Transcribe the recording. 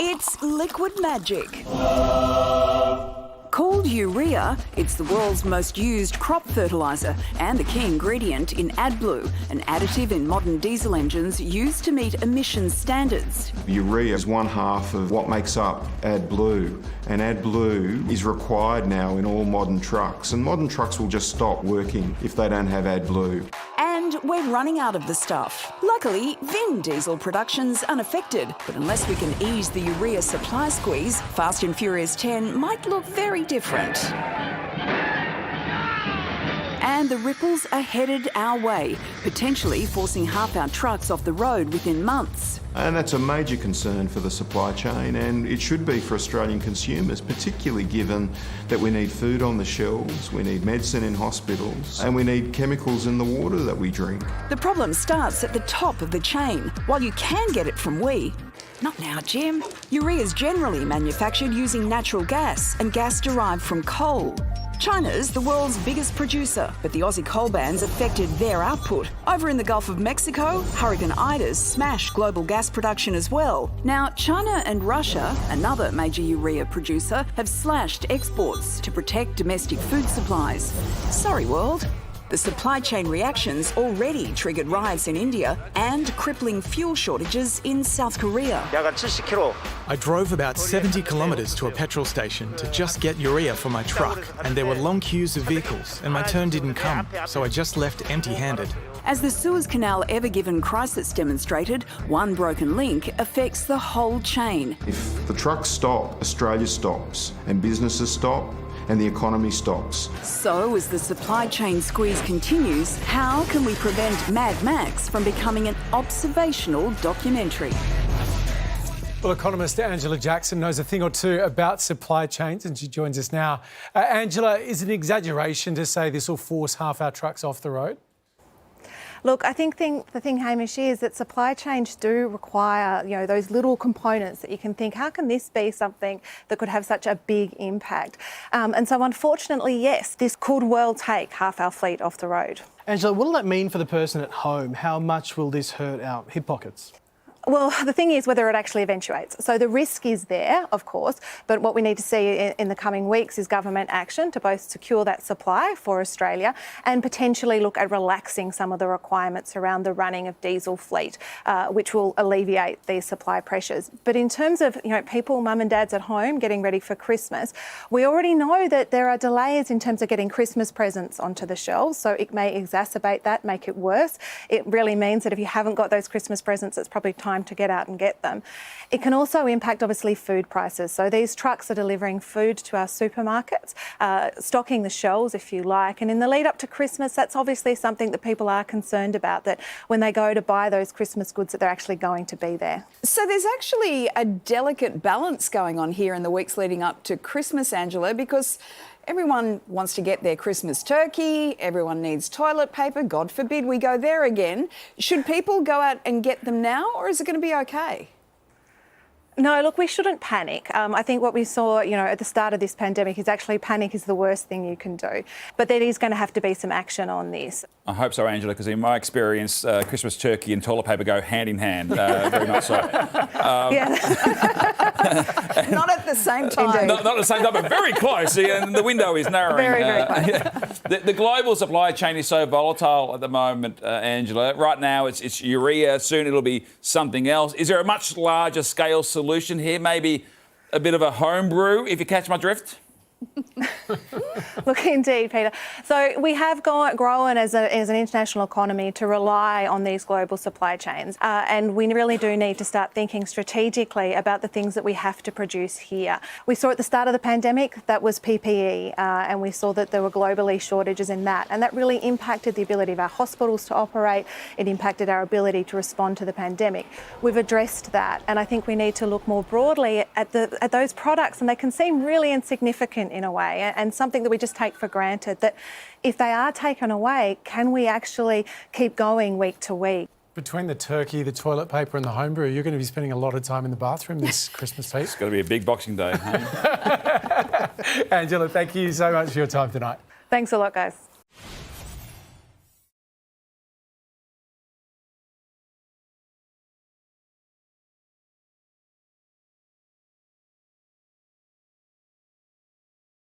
It's liquid magic. Called urea, it's the world's most used crop fertiliser and the key ingredient in AdBlue, an additive in modern diesel engines used to meet emissions standards. Urea is one half of what makes up AdBlue, and AdBlue is required now in all modern trucks, and modern trucks will just stop working if they don't have AdBlue. And we're running out of the stuff. Luckily, Vin diesel production's unaffected, but unless we can ease the urea supply squeeze, Fast and Furious 10 might look very different. And the ripples are headed our way, potentially forcing half our trucks off the road within months. And that's a major concern for the supply chain, and it should be for Australian consumers, particularly given that we need food on the shelves, we need medicine in hospitals, and we need chemicals in the water that we drink. The problem starts at the top of the chain. While you can get it from we, not now, Jim. Urea is generally manufactured using natural gas and gas derived from coal. China's the world's biggest producer, but the Aussie coal bans affected their output. Over in the Gulf of Mexico, Hurricane Ida's smashed global gas production as well. Now, China and Russia, another major urea producer, have slashed exports to protect domestic food supplies. Sorry, world. The supply chain reactions already triggered riots in India and crippling fuel shortages in South Korea. I drove about 70 kilometres to a petrol station to just get urea for my truck, and there were long queues of vehicles, and my turn didn't come, so I just left empty-handed. As the Suez Canal Ever Given crisis demonstrated, one broken link affects the whole chain. If the trucks stop, Australia stops, and businesses stop, and the economy stops. So, as the supply chain squeeze continues, how can we prevent Mad Max from becoming an observational documentary? Well, economist Angela Jackson knows a thing or two about supply chains, and she joins us now. Angela, is it an exaggeration to say this will force half our trucks off the road? Look, I think the thing, Hamish, is that supply chains do require, those little components that you can think, how can this be something that could have such a big impact? And so, unfortunately, yes, this could well take half our fleet off the road. Angela, what will that mean for the person at home? How much will this hurt our hip pockets? Well, the thing is whether it actually eventuates. So the risk is there, of course, but what we need to see in the coming weeks is government action to both secure that supply for Australia and potentially look at relaxing some of the requirements around the running of diesel fleet, which will alleviate these supply pressures. But in terms of, people, mum and dads at home getting ready for Christmas, we already know that there are delays in terms of getting Christmas presents onto the shelves, so it may exacerbate that, make it worse. It really means that if you haven't got those Christmas presents, it's probably time to get out and get them. It can also impact, obviously, food prices. So these trucks are delivering food to our supermarkets, stocking the shelves, if you like. And in the lead up to Christmas, that's obviously something that people are concerned about, that when they go to buy those Christmas goods, that they're actually going to be there. So there's actually a delicate balance going on here in the weeks leading up to Christmas, Angela, because everyone wants to get their Christmas turkey, everyone needs toilet paper, God forbid we go there again. Should people go out and get them now, or is it going to be okay? No, look, we shouldn't panic. I think what we saw, at the start of this pandemic is actually panic is the worst thing you can do. But there is going to have to be some action on this. I hope so, Angela, because in my experience, Christmas turkey and toilet paper go hand in hand, very much so. Not at the same time. Not at the same time, but very close, and the window is narrowing. Very, very close. The global supply chain is so volatile at the moment, Angela. Right now, it's urea. Soon it'll be something else. Is there a much larger scale solution here? Maybe a bit of a homebrew, if you catch my drift? Look, indeed, Peter. So we have grown as an international economy to rely on these global supply chains, and we really do need to start thinking strategically about the things that we have to produce here. We saw at the start of the pandemic that was PPE, and we saw that there were globally shortages in that, and that really impacted the ability of our hospitals to operate. It impacted our ability to respond to the pandemic. We've addressed that, and I think we need to look more broadly at those products, and they can seem really insignificant in a way, and something that we just take for granted, that if they are taken away, can we actually keep going week to week? Between the turkey, the toilet paper and the homebrew, you're going to be spending a lot of time in the bathroom this Christmas, Pete. It's going to be a big Boxing Day. Angela, thank you so much for your time tonight. Thanks a lot, guys.